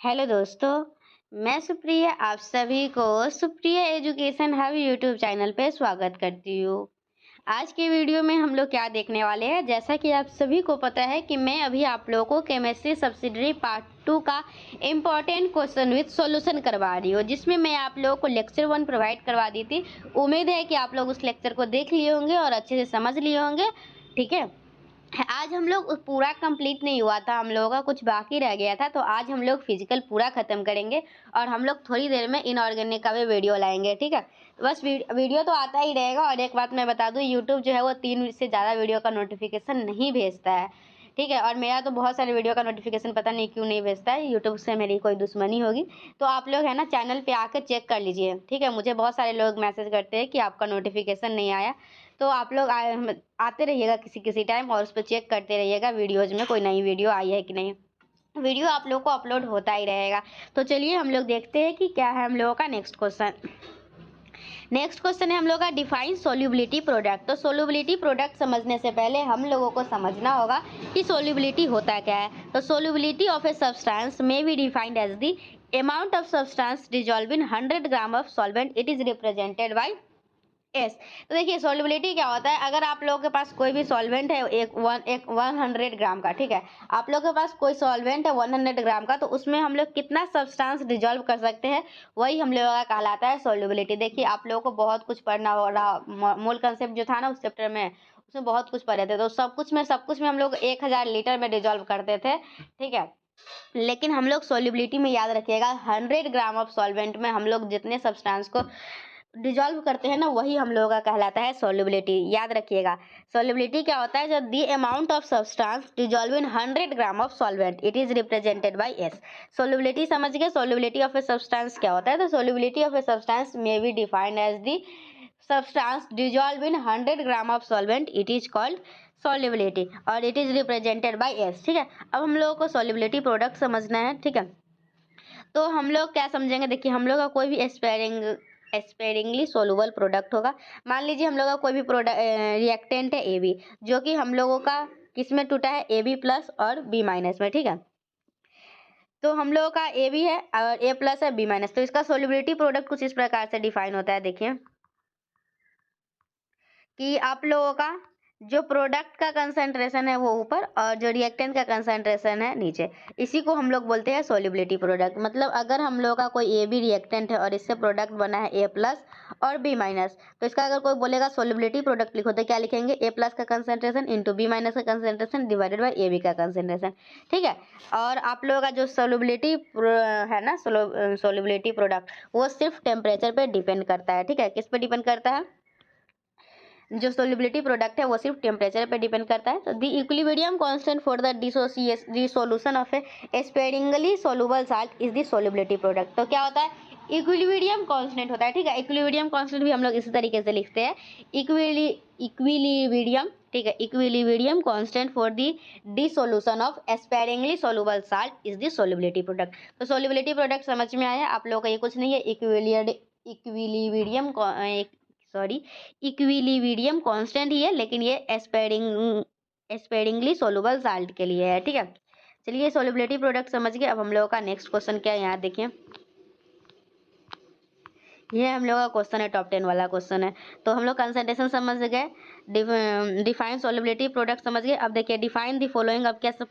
Hello दोस्तों, मैं सुप्रिया आप सभी को Supriya education hub YouTube channel पे स्वागत करती हूँ। आज के वीडियो में हम लोग क्या देखने वाले हैं, जैसा कि आप सभी को पता है कि मैं अभी आप लोगों को केमिस्ट्री सब्सिडरी पार्ट 2 का इम्पॉर्टेंट क्वेश्चन विद सॉल्यूशन करवा रही हूँ, जिसमें मैं आप लोगों को लेक्चर 1 प्रोवाइड करवा दी थी। उम्मीद है कि आप लोग उस लेक्चर को देख लिए होंगे और अच्छे से समझ लिए होंगे। ठीक है, आज हम लोग पूरा कंप्लीट नहीं हुआ था, हम लोगों का कुछ बाकी रह गया था, तो आज हम लोग फिजिकल पूरा खत्म करेंगे और हम लोग थोड़ी देर में इनऑर्गेनिक का भी वीडियो लाएंगे। ठीक है, तो बस वीडियो तो आता ही रहेगा। और एक बात मैं बता दूं, यूट्यूब जो है वो 3 से ज़्यादा वीडियो का नोटिफिकेशन नहीं भेजता है। ठीक है, और मेरा तो बहुत सारे वीडियो का नोटिफिकेशन पता नहीं क्यों नहीं भेजता है, यूट्यूब से मेरी कोई दुश्मनी होगी। तो आप लोग है ना चैनल पे आकर चेक कर लीजिए। ठीक है, मुझे बहुत सारे लोग मैसेज करते हैं कि आपका नोटिफिकेशन नहीं आया, तो आप लोग आते रहिएगा किसी किसी टाइम और उस पर चेक करते रहिएगा वीडियोज में कोई नई वीडियो आई है कि नहीं। वीडियो आप लोग को अपलोड होता ही रहेगा। तो चलिए हम लोग देखते हैं कि क्या है हम लोगों का नेक्स्ट क्वेश्चन। नेक्स्ट क्वेश्चन है हम लोग का डिफाइन सोल्यूबिलिटी प्रोडक्ट। तो सोल्यूबिलिटी प्रोडक्ट समझने से पहले हम लोगों को समझना होगा कि सोल्यूबिलिटी होता क्या है। तो solubility of a substance may be defined as the amount of substance dissolve in 100 gram of solvent. It is represented by S. तो देखिए सोल्युबिलिटी क्या होता है, अगर आप लोगों के पास कोई भी सॉल्वेंट है एक 100 ग्राम का, ठीक है, आप लोगों के पास कोई सॉल्वेंट है 100 ग्राम का, तो उसमें हम लोग कितना सब्सटेंस डिजॉल्व कर सकते हैं, वही हम लोगों का कहलाता है सोल्युबिलिटी। देखिए आप लोगों को बहुत कुछ पढ़ना हो रहा, मूल कंसेप्ट जो था ना उस चैप्टर में, उसमें बहुत कुछ पढ़े थे, तो सब कुछ में हम लोग 1000 लीटर में डिजॉल्व करते थे। ठीक है, लेकिन हम लोग सोल्युबिलिटी में याद रखिएगा 100 ग्राम ऑफ सॉल्वेंट में हम लोग जितने सब्सटेंस को डिजॉल्व करते हैं ना, वही हम लोगों का कहलाता है सोल्युबिलिटी। याद रखिएगा सोल्युबिलिटी क्या होता है, जब the amount of substance dissolve in 100 gram of solvent it is represented by S. Solubility समझ गए, सोल्युबिलिटी ऑफ ए सब्सटेंस क्या होता है। तो solubility of a substance may be defined as the substance dissolve in 100 gram of solvent, it is called solubility और it is represented by S. ठीक है, अब हम लोगों को सॉल्युबिलिटी प्रोडक्ट समझना है। ठीक है, तो हम लोग क्या समझेंगे, देखिए हम लोग का कोई भी एस्पेरिंगली सोलुबल प्रोडक्ट होगा। मान लीजिए हम लोग का कोई भी प्रोडक्ट रिएक्टेंट है ए बी, जो कि हम लोगों का किस में टूटा है, ए बी प्लस और बी माइनस में। ठीक है, तो हम लोगों का ए बी है और ए प्लस है बी माइनस, तो इसका सोल्युबिलिटी प्रोडक्ट कुछ इस प्रकार से डिफाइन होता है। देखिए कि आप लोगों का जो प्रोडक्ट का कंसंट्रेशन है वो ऊपर और जो रिएक्टेंट का कंसंट्रेशन है नीचे, इसी को हम लोग बोलते हैं सोल्युबिलिटी प्रोडक्ट। मतलब अगर हम लोग का कोई ए बी रिएक्टेंट है और इससे प्रोडक्ट बना है ए प्लस और बी माइनस, तो इसका अगर कोई बोलेगा सोल्युबिलिटी प्रोडक्ट लिखो तो क्या लिखेंगे, ए प्लस का कंसंट्रेशन इंटू बी माइनस का concentration divided by A B का कंसंट्रेशन। ठीक है, और आप लोगों का जो सोल्युबिलिटी है ना, सोल्युबिलिटी प्रोडक्ट, वो सिर्फ टेम्परेचर पे डिपेंड करता है। ठीक है, किस पे डिपेंड करता है, जो सोल्युबिलिटी प्रोडक्ट है वो सिर्फ टेम्परेचर पे डिपेंड करता है। तो the equilibrium constant for the dissolution of A sparingly soluble salt is the solubility product. तो क्या होता है, इक्विलिब्रियम कांस्टेंट होता है। ठीक है, इक्विलिब्रियम कांस्टेंट भी हम लोग इसी तरीके से लिखते हैं, इक्विलिब्रियम। ठीक है, equilibrium constant for the dissolution of sparingly soluble salt is the solubility product. तो सोल्युबिलिटी प्रोडक्ट समझ में आया आप लोगों का, ये कुछ नहीं है, इक्विलिब्रियम सॉरी इक्विलिब्रियम कांस्टेंट ही है, लेकिन ये एस्पेरिंगली सोलुबल साल्ट के लिए है। ठीक है, चलिए सोल्युबिलिटी प्रोडक्ट समझ गए। अब हम लोगों का नेक्स्ट क्वेश्चन क्या है, यहाँ देखिए, ये हम लोगों का क्वेश्चन है, टॉप 10 वाला क्वेश्चन है। तो हम लोग कंसंट्रेशन समझ गए, डिफाइन सोल्युबिलिटी प्रोडक्ट समझ गए। अब देखिए डिफाइन द फॉलोइंग, अब क्या सब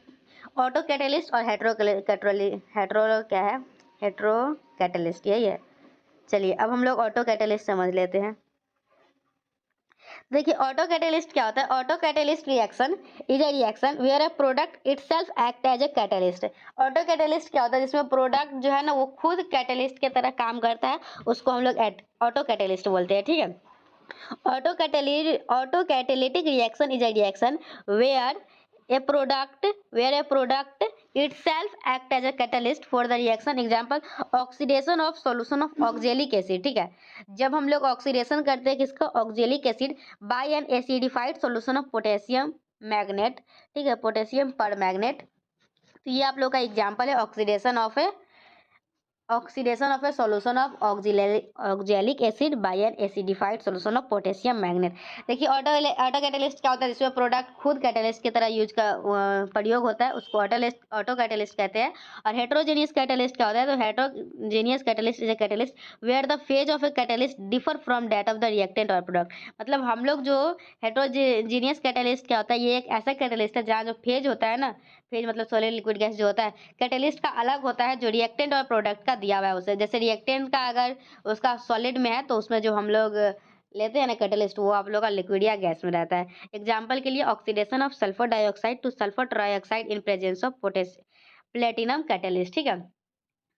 ऑटो कैटेलिस्ट और हेट्रो क्या है, हेट्रो कैटेलिस्ट यही है। चलिए अब हम लोग ऑटो कैटेलिस्ट समझ लेते हैं। देखिए ऑटो कैटेलिस्ट क्या होता है, auto catalyst reaction is a reaction where a product itself act as a catalyst. Auto catalyst क्या होता है, जिसमें प्रोडक्ट जो है ना वो खुद कैटेलिस्ट की तरह काम करता है, उसको हम लोग ऑटो कैटेलिस्ट बोलते हैं। ठीक है, auto catalytic reaction is a reaction where a product itself act as a catalyst for the reaction। Example oxidation of solution of oxalic acid. ठीक है, जब हम लोग ऑक्सीडेशन करते हैं किसका, oxalic acid, by an acidified solution of potassium magnet. ठीक है, पोटेशियम पर मैग्नेट। तो ये आप लोग का एग्जाम्पल है oxidation of a oxidation of a solution of oxalic acid by an acidified solution of potassium magnet. देखिए ऑटो कैटेलिस्ट क्या होता है, जिसमें प्रोडक्ट खुद कैटेलिस्ट की तरह प्रयोग होता है, उसको ऑटो कैटेलिस्ट कहते हैं। और हेट्रोजेनियस कैटेलिस्ट क्या होता है, तो heterogeneous catalyst is a catalyst where the phase of a catalyst differ from that of the reactant और प्रोडक्ट। मतलब हम लोग जो हेट्रोजेनियस कैटेलिस्ट क्या होता है, ये एक ऐसा कैटेलिस्ट है जहाँ जो फेज होता है ना, फेज मतलब सॉलिड लिक्विड गैस जो होता है, कैटेलिस्ट का अलग होता है जो रिएक्टेंट और प्रोडक्ट का दिया हुआ है उसे। जैसे रिएक्टेंट का अगर उसका सॉलिड में है तो उसमें जो हम लोग लेते हैं ना कैटेलिस्ट, वो आप लोग का लिक्विड या गैस में रहता है। एग्जाम्पल के लिए oxidation of sulphur dioxide two sulphur trioxide in presence of platinum catalyst, ठीक है।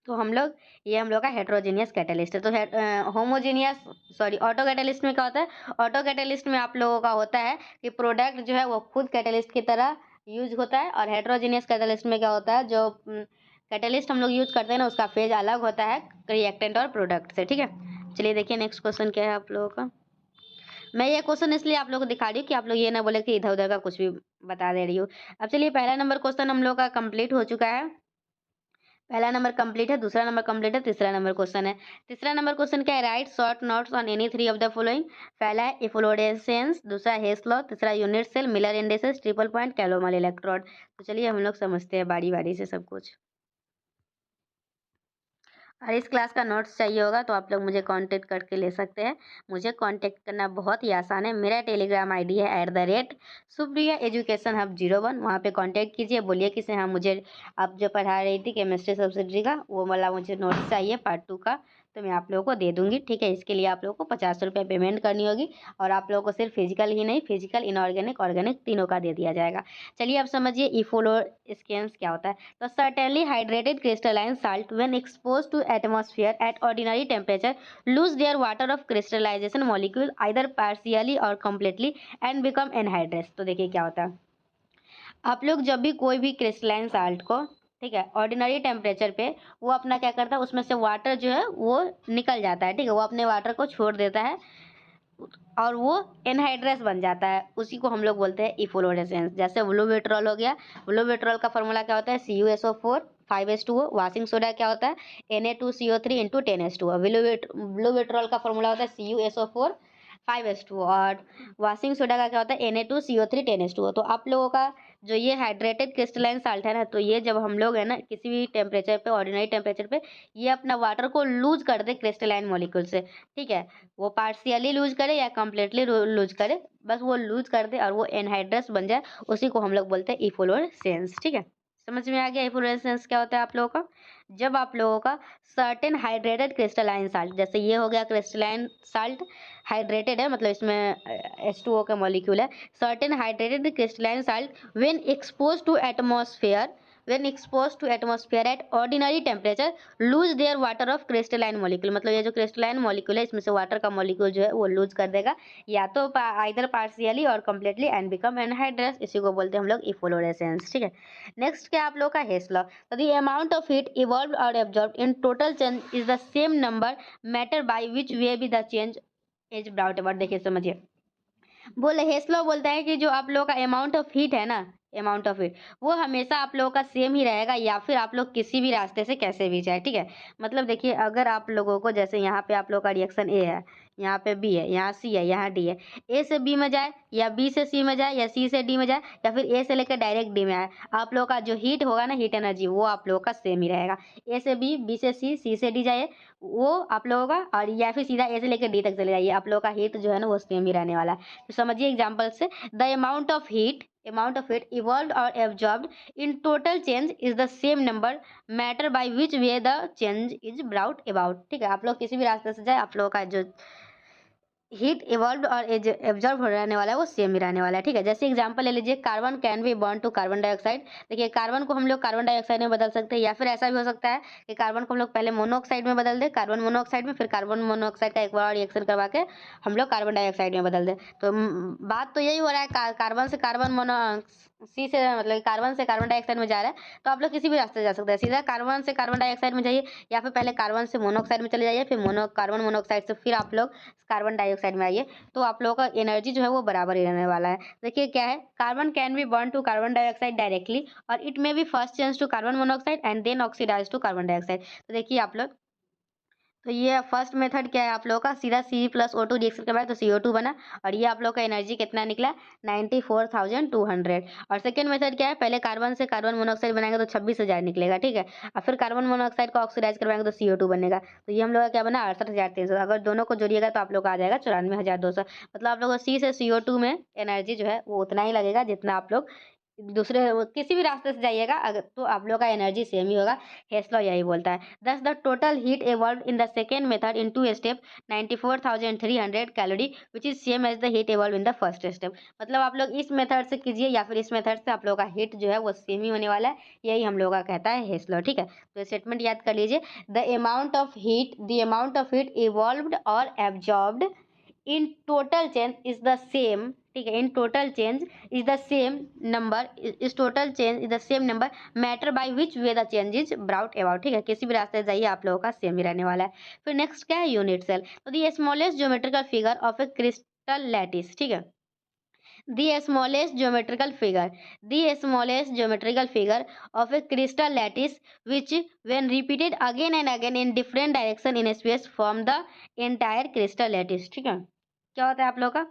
तो हम लोग का हेट्रोजीनियस कैटेलिस्ट है। तो होमोजीनियस सॉरी ऑटो कैटेलिस्ट में क्या होता है, ऑटो कैटेलिस्ट में आप लोगों का होता है कि प्रोडक्ट जो है वो खुद कैटेलिस्ट की तरह यूज होता है। और हेट्रोजीनियस कैटेलिस्ट में क्या होता है, जो कैटेलिस्ट हम लोग यूज करते हैं ना, उसका फेज अलग होता है रिएक्टेंट और प्रोडक्ट से, ठीक है। चलिए देखिए नेक्स्ट क्वेश्चन क्या है आप लोगों का। मैं ये क्वेश्चन इसलिए आप लोगों को दिखा रही हूँ कि आप लोग ये ना बोले कि इधर उधर का कुछ भी बता दे रही हूँ। अब चलिए पहला नंबर क्वेश्चन हम लोग का कंप्लीट हो चुका है। पहला नंबर कंप्लीट है, दूसरा नंबर कंप्लीट है, तीसरा नंबर क्वेश्चन है। तीसरा नंबर क्वेश्चन क्या है, write short notes on any three of the following. पहला है इफ्लोरेसेंस, दूसरा हेस लॉ, तीसरा unit cell, Miller indices, triple point, calomel electrode. तो चलिए हम लोग समझते हैं बारी बारी से सब कुछ। और इस क्लास का नोट्स चाहिए होगा तो आप लोग मुझे कांटेक्ट करके ले सकते हैं। मुझे कांटेक्ट करना बहुत ही आसान है। मेरा टेलीग्राम आईडी है @सुप्रिया एजुकेशन हब 01। वहाँ पे कांटेक्ट कीजिए, बोलिए कि से हाँ मुझे आप जो पढ़ा रही थी केमिस्ट्री सब्सिडी का वो वाला मुझे नोट्स चाहिए पार्ट 2 का, तो मैं आप लोगों को दे दूंगी, ठीक है। इसके लिए आप लोगों को 50 रुपये पेमेंट करनी होगी। और आप लोगों को सिर्फ फिजिकल ही नहीं, फिजिकल इनऑर्गेनिक ऑर्गेनिक तीनों का दे दिया जाएगा। चलिए अब समझिए इफ्लोरेसेंस क्या होता है। तो certainly hydrated crystalline salt when exposed to atmosphere at ordinary temperature lose their water of crystallization molecule either partially or completely and become anhydrous। तो देखिए क्या होता है, आप लोग जब भी कोई भी क्रिस्टलाइन साल्ट को, ठीक है, ऑर्डिनरी टेम्परेचर पे वो अपना क्या करता है, उसमें से वाटर जो है वो निकल जाता है, ठीक है, वो अपने वाटर को छोड़ देता है और वो एनहाइड्रस बन जाता है। उसी को हम लोग बोलते हैं इफ्लोरेसेंस। जैसे ब्लू विट्रॉल हो गया, ब्लू विट्रॉल का फॉर्मूला क्या होता है, CuSO4 5H2O। वाशिंग सोडा क्या होता है, Na2CO3 into 10H2O। Blue vitriol का फॉर्मूला होता है CuSO4 5H2O। और वाशिंग सोडा का क्या होता है, Na2CO3 10H2O। तो आप लोगों का जो ये हाइड्रेटेड क्रिस्टलाइन साल्ट है ना, तो ये जब हम लोग है ना किसी भी टेम्परेचर पे, ऑर्डिनरी टेम्परेचर पे, ये अपना वाटर को लूज कर दे क्रिस्टलाइन मॉलिक्यूल से, ठीक है, वो पार्शियली लूज करे या कंप्लीटली लूज करे, बस वो लूज कर दे और वो एनहाइड्रस बन जाए, उसी को हम लोग बोलते हैं इफ्लोरेसेंस, ठीक है। समझ में आ गया इफ्लोरेसेंस क्या होता है आप लोगों का। जब आप लोगों का सर्टेन हाइड्रेटेड क्रिस्टलाइन साल्ट, जैसे ये हो गया क्रिस्टलाइन साल्ट, हाइड्रेटेड है मतलब इसमें H2O का मॉलिक्यूल है। Certain hydrated crystalline salt when exposed to atmosphere at ordinary temperature lose their water of crystalline molecule। मतलब ये जो क्रिस्टलाइन मॉलिक्यूल है इसमें से वाटर का मॉलिक्यूल जो है वो लूज कर देगा, या तो आइदर पार्शियली और कंप्लीटली, एंड बिकम एनहाइड्रस। इसी को बोलते हैं हम लोग इफ्लोरेसेंस, ठीक है। नेक्स्ट क्या आप लोग का हेस लॉ। तो the amount of heat evolved और absorbed in total change is the same number matter by which way be the change is brought about. देखिए समझिए, बोले हेस्लो बोलता है कि जो आप लोगों का अमाउंट ऑफ हीट है ना, अमाउंट ऑफ हीट वो हमेशा आप लोगों का सेम ही रहेगा, या फिर आप लोग किसी भी रास्ते से कैसे भी जाए, ठीक है। मतलब देखिए अगर आप लोगों को, जैसे यहाँ पे आप लोगों का रिएक्शन ए है, यहाँ पे बी है, यहाँ सी है, यहाँ डी है, ए से बी में जाए या बी से सी में जाए या सी से डी में जाए या फिर ए से लेकर डायरेक्ट डी में आए, आप लोगों का जो हीट होगा ना, हीट एनर्जी, वो आप लोगों का सेम ही रहेगा। ए से बी, बी से सी, सी से डी जाइए, वो आप लोगों का, और या फिर सीधा ए से लेकर डी तक चले जाइए, आप लोगों का हीट जो है ना वो सेम ही रहने वाला है। तो समझिए एग्जाम्पल से, the amount of heat evolved और absorbed in total change is the same number matter by which way the change is brought about, ठीक है। आप लोग किसी भी रास्ते से जाए, आप लोगों का जो हीट इवॉल्व और एब्जॉर्ब हो रहने वाला है वो सेम ही रहने वाला है, ठीक है। जैसे एग्जांपल ले लीजिए, carbon can be bond to carbon dioxide. देखिए कार्बन को हम लोग कार्बन डाइऑक्साइड में बदल सकते हैं, या फिर ऐसा भी हो सकता है कि कार्बन को हम लोग पहले मोनोऑक्साइड में बदल दें, कार्बन मोनोऑक्साइड में, फिर कार्बन मोनोऑक्साइड का एक बार रिएक्शन करवा के हम लोग कार्बन डाइऑक्साइड में बदल दें। तो बात तो यही हो रहा है, कार्बन से कार्बन मोनो सी से मतलब कार्बन से कार्बन डाइऑक्साइड में जा रहा है, तो आप लोग किसी भी रास्ते से जा सकते हैं, सीधा कार्बन से कार्बन डाइऑक्साइड में जाइए, या फिर पहले कार्बन से मोनोऑक्साइड में चले जाइए, फिर कार्बन मोनोऑक्साइड से फिर आप लोग कार्बन डाइऑक्साइड में आइए, तो आप लोगों का एनर्जी जो है वो बराबर ही रहने वाला है। देखिए क्या है, carbon can be burn to carbon dioxide directly और it may be first change to carbon monoxide and then oxidise to carbon dioxide. तो देखिए आप लोग तो ये फर्स्ट मेथड क्या है आप लोगों का, सीधा C+O2 रिएक्शन करवाया तो CO2 बना, और ये आप लोग का एनर्जी कितना निकला, 94,200। और सेकेंड मेथड क्या है, पहले कार्बन से कार्बन मोनोऑक्साइड बनाएंगे तो 26,000 निकलेगा, ठीक है। और फिर कार्बन मोनोऑक्साइड को ऑक्सीडाइज करवाएंगे तो CO2 बनेगा। तो ये हम लोग का क्या बना, 68,300। अगर दोनों को जोड़िएगा तो आप लोग का आ जाएगा 94,200। मतलब आप लोग को C से CO2 में एनर्जी जो है वो उतना ही लगेगा जितना आप लोग दूसरे किसी भी रास्ते से जाइएगा, अगर तो आप लोग का एनर्जी सेम ही होगा। हेस्लर यही बोलता है। दस the total heat evolved in the second method in two step 94,300 calorie which is same as the heat evolved in the first step। मतलब आप लोग इस मेथड से कीजिए या फिर इस मेथड से, आप लोग का हीट जो है वो सेम ही होने वाला है। यही हम लोग का कहता है हेस्लर, ठीक है। तो स्टेटमेंट याद कर लीजिए, the amount of heat evolved और absorbed in total change is the same, ठीक है। In total change is the same number, इस total change is the same number matter by which way the change is brought about, ठीक है। किसी भी रास्ते से जाइए आप लोगों का सेम ही रहने वाला है। फिर नेक्स्ट क्या है, यूनिट सेल। तो the smallest geometrical figure of a crystal lattice, ठीक है। The smallest geometrical figure, the smallest geometrical figure of a crystal lattice, which, when repeated again and again in different direction in space, form the entire crystal lattice, ठीक है। क्या होता है आप लोग का,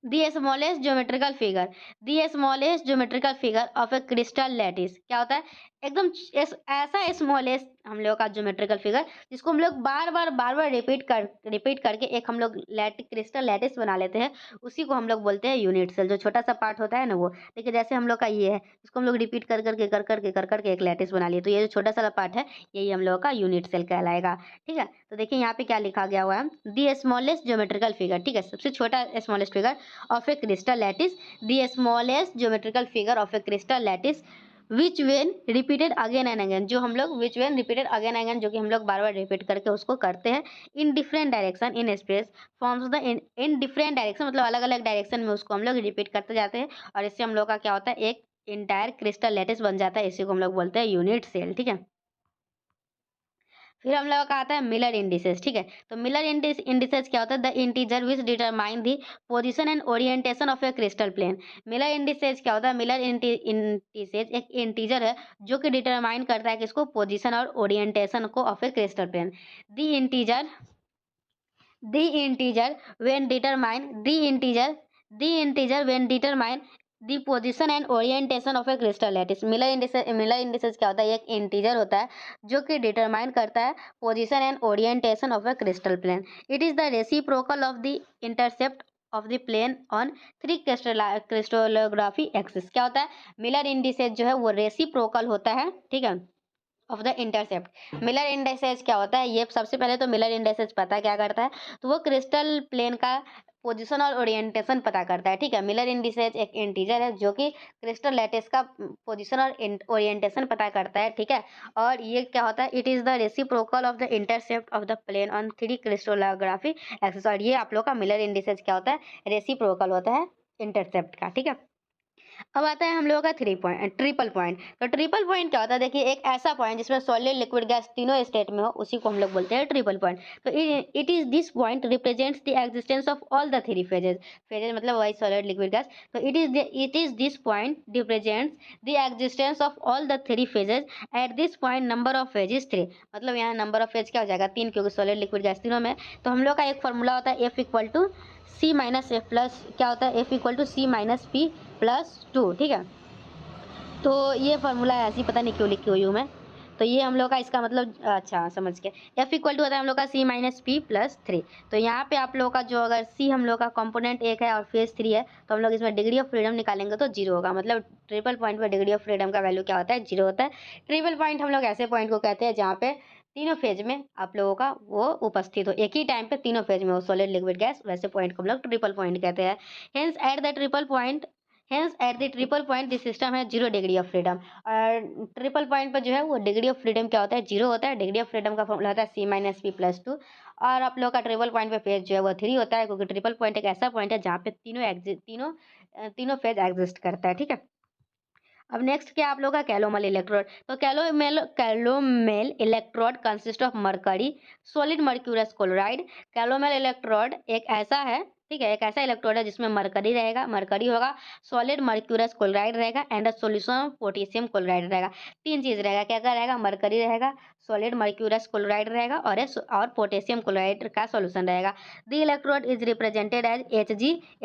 the smallest geometrical figure, the smallest geometrical figure of a crystal lattice, क्या होता है, एकदम ऐसा स्मॉलेस्ट हम लोग का ज्योमेट्रिकल फिगर जिसको हम लोग बार बार रिपीट करके एक हम लोग क्रिस्टल लैटिस बना लेते हैं, उसी को हम लोग बोलते हैं यूनिट सेल। जो छोटा सा पार्ट होता है ना वो, देखिए जैसे हम लोग का ये है, इसको हम लोग रिपीट कर करके एक लैटिस बना लिए, तो ये जो छोटा सा पार्ट है यही हम लोग का यूनिट सेल कहलाएगा, ठीक है। तो देखिए यहाँ पे क्या लिखा गया हुआ है, दी स्मॉलेस्ट ज्योमेट्रिकल फिगर, ठीक है, सबसे छोटा smallest figure of a crystal lattice, the smallest geometrical figure of a crystal lattice which when repeated again and again, जो हम लोग which when repeated again and again जो कि हम लोग बार बार रिपीट करके उसको करते हैं, in different direction in space forms the in different direction, मतलब अलग अलग डायरेक्शन में उसको हम लोग रिपीट करते जाते हैं, और इससे हम लोग का क्या होता है, एक इंटायर क्रिस्टल लैटिस बन जाता है। इसी को हम लोग बोलते हैं यूनिट सेल, ठीक है। फिर हम लोग का आता है मिलर इंडिसेस, ठीक है। तो मिलर इंडिसेस क्या होता है, the integer which determine the position and orientation of a crystal plane. Miller indices क्या होता है, मिलर इंडिसेस एक इंटीजर है जो कि डिटरमाइन करता है किसको, पोजीशन और ओरिएंटेशन को of a crystal plane. The integer when determine the integer when determine the position and orientation of a crystal lattice। Miller indices क्या होता है, एक इंटीजर होता है जो कि डिटरमाइन करता है position and orientation of a crystal plane. It is the reciprocal of the intercept of the plane on three crystallography axis. क्या होता है, मिलर इंडिसेस जो है वो रेसिप्रोकल होता है, ठीक है, of the intercept. Miller indices क्या होता है, ये सबसे पहले तो मिलर इंडिसेस पता क्या करता है, तो वो क्रिस्टल प्लेन का पोजीशन और ओरिएंटेशन पता करता है, ठीक है। मिलर इंडिसेस एक इंटीजर है जो कि क्रिस्टल लैटिस का पोजीशन और ओरिएंटेशन पता करता है, ठीक है। और ये क्या होता है, it is the reciprocal of the intercept of the plane on three crystallography axis. और ये आप लोग का मिलर इंडिसेस क्या होता है, रेसिप्रोकल होता है इंटरसेप्ट का, ठीक है। अब आता है हम लोगों का ट्रिपल पॉइंट। तो ट्रिपल पॉइंट क्या होता है, देखिए एक ऐसा पॉइंट जिसमें सॉलिड लिक्विड गैस तीनों स्टेट में हो, उसी को हम लोग बोलते हैं ट्रिपल पॉइंट। तो it is this point represents the existence of all the three phases मतलब वही सॉलिड लिक्विड गैस। तो it is this point represents the existence of all the three phases. At this point number of phases 3, मतलब यहाँ number of phase क्या हो जाएगा, 3, क्योंकि solid liquid gas तीनों में। तो हम लोग का एक फॉर्मूला होता है F equal to C minus F plus, क्या होता है, F equal to C minus P plus 2, ठीक है। तो ये फार्मूला है, ऐसी पता नहीं क्यों लिखी हुई हूँ मैं। तो ये हम लोग का इसका मतलब, अच्छा समझ के, एफ इक्वल टू होता है हम लोग का C माइनस P प्लस 3। तो यहाँ पे आप लोग का जो, अगर C हम लोग का कंपोनेंट 1 है और फेज 3 है, तो हम लोग इसमें डिग्री ऑफ फ्रीडम निकालेंगे तो 0 होगा। मतलब ट्रिपल पॉइंट में डिग्री ऑफ फ्रीडम का वैल्यू क्या होता है, 0 होता है। ट्रिपल पॉइंट हम लोग ऐसे पॉइंट को कहते हैं जहाँ पे तीनों फेज में आप लोगों का वो उपस्थित हो, एक ही टाइम पे तीनों फेज में हो सॉलिड लिक्विड गैस, वैसे पॉइंट को हम लोग ट्रिपल पॉइंट कहते हैं। Hence at the triple point this system है 0 डिग्री ऑफ फ्रीडम। और ट्रिपल पॉइंट पर जो है वो डिग्री ऑफ फ्रीडम क्या होता है, 0 होता है। डिग्री ऑफ फ्रीडम का फॉर्मूला होता है C माइनस P प्लस 2। और आप लोग का ट्रिपल पॉइंट पे फेज जो है वो 3 होता है, क्योंकि ट्रिपल पॉइंट एक ऐसा पॉइंट है जहाँ पे तीनों फेज एग्जिस्ट करता है, ठीक है। अब नेक्स्ट क्या आप लोग का, कैलोमल इलेक्ट्रोड। तो calomel electrode consist of mercury solid mercurous chloride. Calomel electrode एक ऐसा है ठीक है। एक ऐसा इलेक्ट्रोड है जिसमें मरकरी रहेगा, मरकरी होगा, सॉलिड मर्क्यूरस क्लोराइड रहेगा and a solution of potassium chloride रहेगा। 3 चीज़ रहेगा, क्या-क्या रहेगा? मरकरी रहेगा, सॉलिड मर्क्यूरस क्लोराइड रहेगा और पोटेशियम क्लोराइड का सॉल्यूशन रहेगा। The electrode is represented as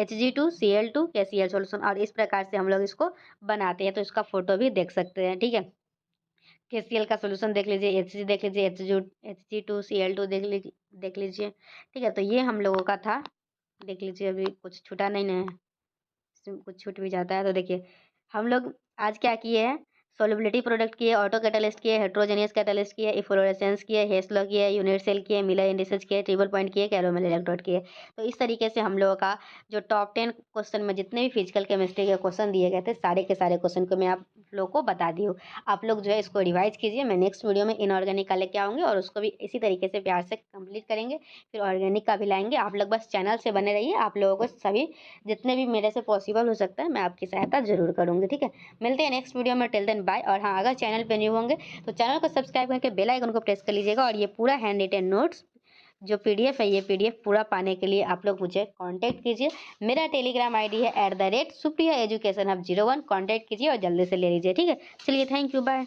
Hg2Cl2 KCl solution, और इस प्रकार से हम लोग इसको बनाते हैं। तो इसका फोटो भी देख सकते हैं, ठीक है। KCl का सॉल्यूशन देख लीजिए, Hg देख लीजिए, Hg2Cl2 देख लीजिए, ठीक है। तो ये हम लोगों का था, देख लीजिए अभी कुछ छूटा नहीं ना है, कुछ छूट भी जाता है तो देखिए। हम लोग आज क्या किए हैं, सोलिबिलिटी प्रोडक्ट किए, ऑटो कैटलिस्ट किए, हेट्रोजेनियस कैटलिस्ट किए, इफ्लोरेसेंस किए, हेस्लो किए, यूनिट सेल किए, मिलर इंडिसेस किए, ट्रिपल पॉइंट किए, कैरोमेल इलेक्ट्रोड किए। तो इस तरीके से हम लोगों का जो टॉप 10 क्वेश्चन में जितने भी फिजिकल केमिस्ट्री के क्वेश्चन दिए गए थे, सारे के सारे क्वेश्चन को मैं आप लोग को बता दी हूँ। आप लोग जो है इसको रिवाइज कीजिए। मैं नेक्स्ट वीडियो में इनऑर्गेनिक का लेके आऊँगी और उसको भी इसी तरीके से प्यार से कंप्लीट करेंगे, फिर ऑर्गेनिक का भी लाएंगे। आप लोग बस चैनल से बने रहिए। आप लोगों को सभी जितने भी मेरे से पॉसिबल हो सकता है मैं आपकी सहायता जरूर करूँगी, ठीक है। मिलते हैं नेक्स्ट वीडियो में, टिल देन बाय। और हाँ, अगर चैनल पे न्यू होंगे तो चैनल को सब्सक्राइब करके बेल आइकन को प्रेस कर लीजिएगा। और ये पूरा हैंड रिटेन नोट्स जो PDF है, ये PDF पूरा पाने के लिए आप लोग मुझे कांटेक्ट कीजिए। मेरा टेलीग्राम ID है @supriya education hub 01। कांटेक्ट कीजिए और जल्दी से ले लीजिए, ठीक है। चलिए, थैंक यू, बाय।